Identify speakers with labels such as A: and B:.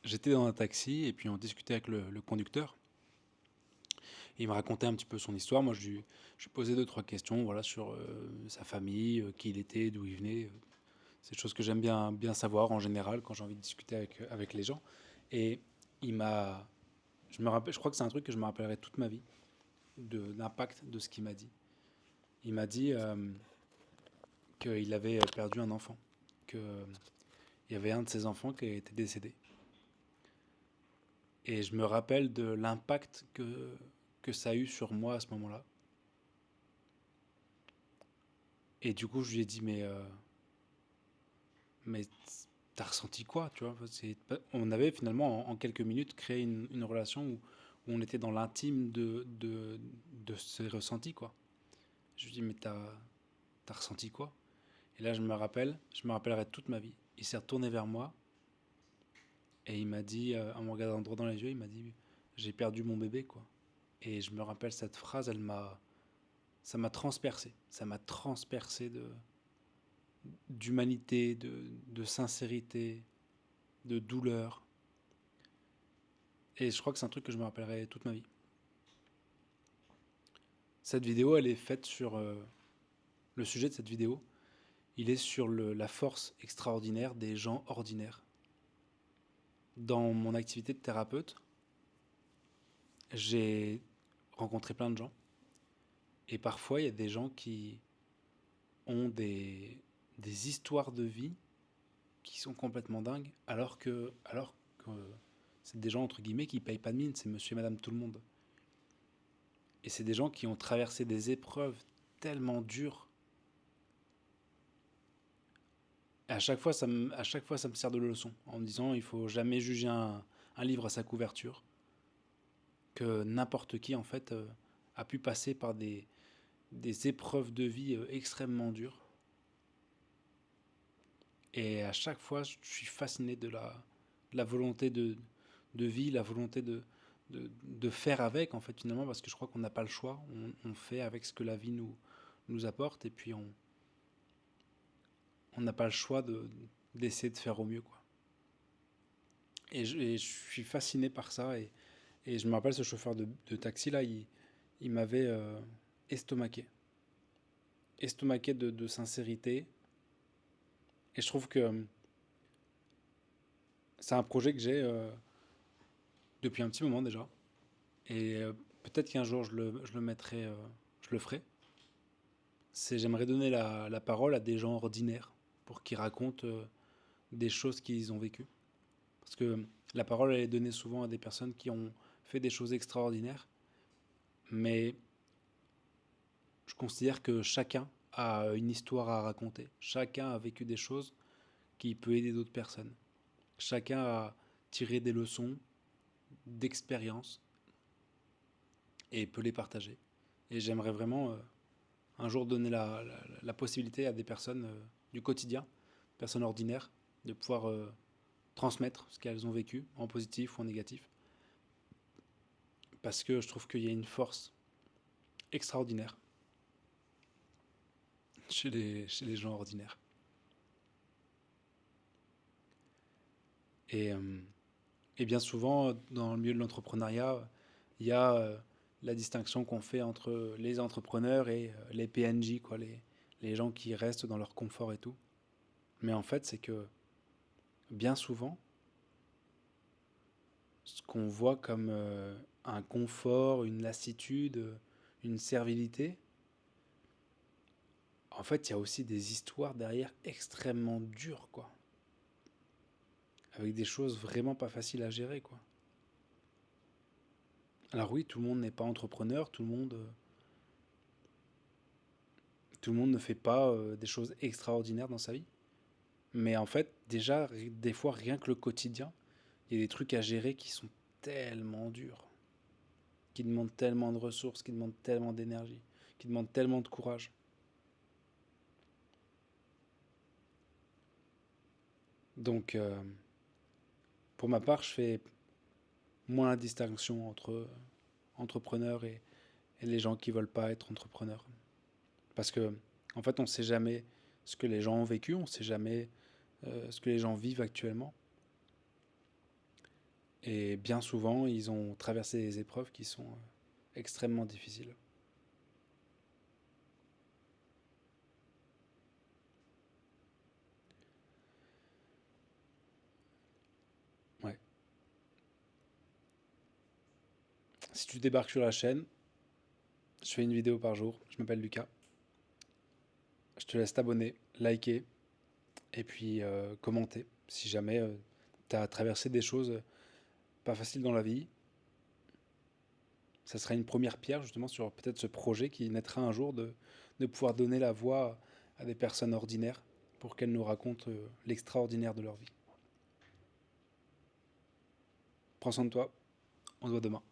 A: J'étais dans un taxi et puis on discutait avec le conducteur. Et il me racontait un petit peu son histoire. Moi, je lui posais deux, trois questions voilà, sur sa famille, qui il était, d'où il venait. C'est des choses que j'aime bien savoir en général quand j'ai envie de discuter avec les gens. Et il m'a. Je crois que c'est un truc que je me rappellerai toute ma vie, de l'impact de ce qu'il m'a dit. Il m'a dit qu'il avait perdu un enfant, qu'il y avait un de ses enfants qui était décédé. Et je me rappelle de l'impact que ça a eu sur moi à ce moment-là. Et du coup, je lui ai dit, mais t'as ressenti quoi, tu vois? On avait finalement, en quelques minutes, créé une relation où on était dans l'intime de ces ressentis, quoi. Je lui ai dit, mais t'as ressenti quoi? Et là, je me rappellerai toute ma vie. Il s'est retourné vers moi et il m'a dit, en me regardant droit dans les yeux, il m'a dit, j'ai perdu mon bébé, quoi. Et je me rappelle cette phrase, ça m'a transpercé. Ça m'a transpercé d'humanité, de sincérité, de douleur. Et je crois que c'est un truc que je me rappellerai toute ma vie. Cette vidéo, elle est faite sur... le sujet de cette vidéo, il est sur la force extraordinaire des gens ordinaires. Dans mon activité de thérapeute, j'ai rencontré plein de gens. Et parfois, il y a des gens qui ont des histoires de vie qui sont complètement dingues, alors que c'est des gens, entre guillemets, qui payent pas de mine, c'est monsieur et madame tout le monde. Et c'est des gens qui ont traversé des épreuves tellement dures. Et à chaque fois, ça me sert de leçon, en me disant il faut jamais juger un livre à sa couverture, que n'importe qui, en fait, a pu passer par des épreuves de vie extrêmement dures. Et à chaque fois, je suis fasciné de la volonté de vie, la volonté de faire avec, en fait, finalement, parce que je crois qu'on n'a pas le choix. On fait avec ce que la vie nous apporte, et puis on n'a pas le choix d'essayer de faire au mieux, quoi. Et je suis fasciné par ça, et je me rappelle ce chauffeur de taxi, là, il m'avait estomaqué. Estomaqué de sincérité. Et je trouve que c'est un projet que j'ai depuis un petit moment déjà. Et peut-être qu'un jour je le mettrai, je le ferai. J'aimerais donner la parole à des gens ordinaires pour qu'ils racontent des choses qu'ils ont vécues. Parce que la parole, elle est donnée souvent à des personnes qui ont fait des choses extraordinaires. Mais je considère que chacun a une histoire à raconter. Chacun a vécu des choses qui peuvent aider d'autres personnes. Chacun a tiré des leçons d'expérience et peut les partager. Et j'aimerais vraiment un jour donner la possibilité à des personnes du quotidien, personnes ordinaires, de pouvoir transmettre ce qu'elles ont vécu, en positif ou en négatif. Parce que je trouve qu'il y a une force extraordinaire chez les gens ordinaires. Et, euh, et bien souvent, dans le milieu de l'entrepreneuriat, il y a la distinction qu'on fait entre les entrepreneurs et les PNJ, quoi, les gens qui restent dans leur confort et tout. Mais en fait, c'est que bien souvent, ce qu'on voit comme un confort, une lassitude, une servilité, en fait, il y a aussi des histoires derrière extrêmement dures, quoi. Avec des choses vraiment pas faciles à gérer, quoi. Alors oui, tout le monde n'est pas entrepreneur, tout le monde ne fait pas des choses extraordinaires dans sa vie. Mais en fait, déjà, des fois, rien que le quotidien, il y a des trucs à gérer qui sont tellement durs, qui demandent tellement de ressources, qui demandent tellement d'énergie, qui demandent tellement de courage. Donc, pour ma part, je fais moins la distinction entre entrepreneurs et les gens qui veulent pas être entrepreneurs. Parce que, en fait, on ne sait jamais ce que les gens ont vécu, on ne sait jamais ce que les gens vivent actuellement. Et bien souvent, ils ont traversé des épreuves qui sont extrêmement difficiles. Ouais. Si tu débarques sur la chaîne, je fais une vidéo par jour. Je m'appelle Lucas. Je te laisse t'abonner, liker et puis commenter si jamais tu as traversé des choses pas faciles dans la vie. Ça sera une première pierre justement sur peut-être ce projet qui naîtra un jour de pouvoir donner la voix à des personnes ordinaires pour qu'elles nous racontent l'extraordinaire de leur vie. Prends soin de toi, on se voit demain.